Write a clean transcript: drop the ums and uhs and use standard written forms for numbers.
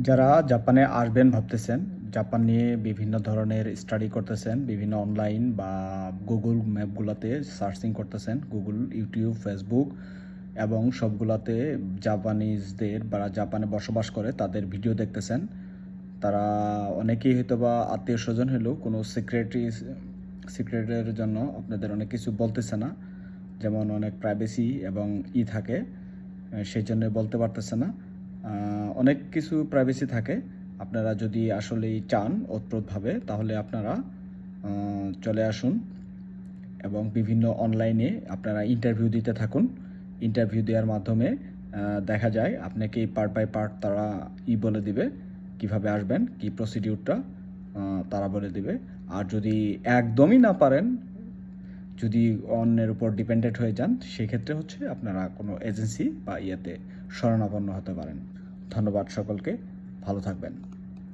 যারা জাপানে আসবেন ভাবতেছেন, জাপান নিয়ে বিভিন্ন ধরনের স্টাডি করতেছেন, বিভিন্ন অনলাইন বা গুগল ম্যাপগুলোতে সার্চিং করতেছেন, গুগল, ইউটিউব, ফেসবুক এবং সবগুলাতে জাপানিজদের বা জাপানে বসবাস করে তাদের ভিডিও দেখতেছেন। তারা অনেকেই হয়তো বা আত্মীয় স্বজন হলেও কোনো সিক্রেটের জন্য আপনাদের অনেক কিছু বলতেছে না, যেমন অনেক প্রাইভেসি এবং থাকে, সেই জন্য বলতে পারতেছে না। অনেক কিছু প্রাইভেসি থাকে। আপনারা যদি আসলেই চান ওতপ্রোতভাবে, তাহলে আপনারা চলে আসুন এবং বিভিন্ন অনলাইনে আপনারা ইন্টারভিউ দিতে থাকুন। ইন্টারভিউ দেওয়ার মাধ্যমে দেখা যায় আপনাকে পার্ট বাই পার্ট তারা বলে দিবে কিভাবে আসবেন, কি প্রসিডিউরটা তারা বলে দিবে। আর যদি একদমই না পারেন, যদি অন্যের উপর ডিপেন্ডেন্ট হয়ে যান, সেক্ষেত্রে হচ্ছে আপনারা কোনো এজেন্সি বা শরণাপন্ন হতে পারেন। ধন্যবাদ সকলকে, ভালো থাকবেন।